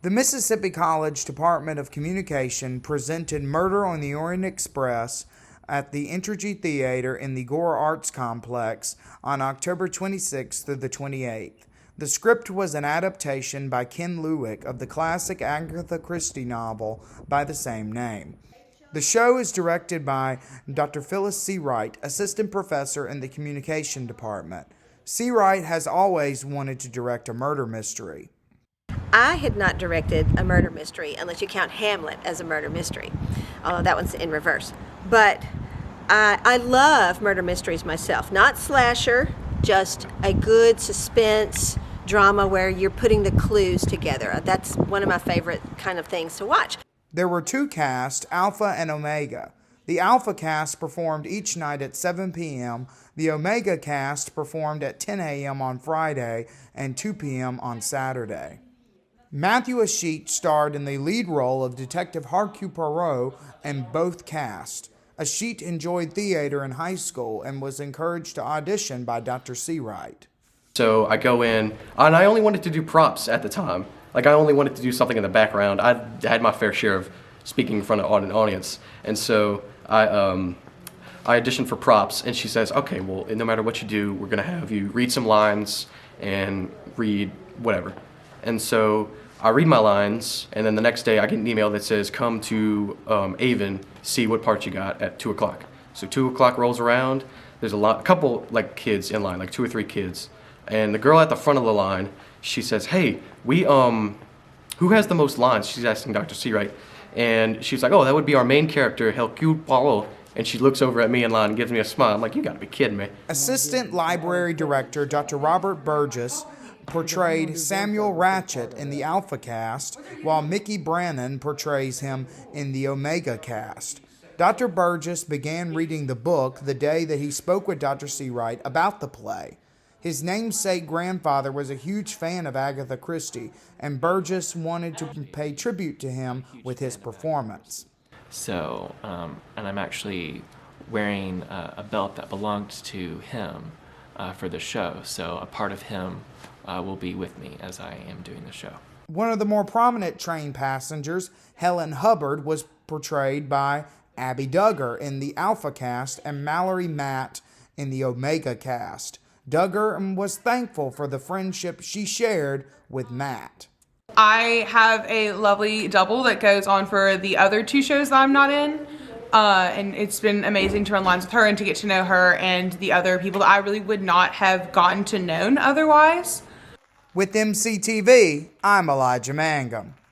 The Mississippi College Department of Communication presented Murder on the Orient Express at the Entergy Theater in the Gore Arts Complex on October 26th through the 28th. The script was an adaptation by Ken Lewick of the classic Agatha Christie novel by the same name. The show is directed by Dr. Phyllis C. Wright, assistant professor in the communication department. C. Wright has always wanted to direct a murder mystery. I had not directed a murder mystery, unless you count Hamlet as a murder mystery, although that one's in reverse. But I love murder mysteries myself. Not slasher, just a good suspense drama where you're putting the clues together. That's one of my favorite kind of things to watch. There were two casts, Alpha and Omega. The Alpha cast performed each night at 7 p.m. The Omega cast performed at 10 a.m. on Friday and 2 p.m. on Saturday. Matthew Asheet starred in the lead role of Detective Hercule Poirot in both casts. Asheet enjoyed theater in high school and was encouraged to audition by Dr. C. Wright. So I go in, and I only wanted to do props at the time. Like, I only wanted to do something in the background. I had my fair share of speaking in front of an audience. And so I auditioned for props, and she says, okay, well, no matter what you do, we're going to have you read some lines and read whatever. And so I read my lines, and then the next day I get an email that says, come to Avon, see what part you got at 2 o'clock. So 2 o'clock rolls around, there's a couple like kids in line, like 2 or 3 kids. And the girl at the front of the line, she says, hey, who has the most lines? She's asking Dr. C. Wright. And she's like, oh, that would be our main character, Hercule Poirot. And she looks over at me in line and gives me a smile. I'm like, you gotta be kidding me. Assistant Library Director Dr. Robert Burgess portrayed Samuel Ratchet in the Alpha cast, while Mickey Brannon portrays him in the Omega cast. Dr. Burgess began reading the book the day that he spoke with Dr. C. Wright about the play. His namesake grandfather was a huge fan of Agatha Christie, and Burgess wanted to pay tribute to him with his performance. So, and I'm actually wearing a belt that belonged to him for the show. So a part of him will be with me as I am doing the show. One of the more prominent train passengers, Helen Hubbard, was portrayed by Abby Duggar in the Alpha cast and Mallory Matt in the Omega cast. Duggar was thankful for the friendship she shared with Matt. I have a lovely double that goes on for the other 2 shows that I'm not in. And it's been amazing to run lines with her and to get to know her and the other people that I really would not have gotten to know otherwise. With MCTV, I'm Elijah Mangum.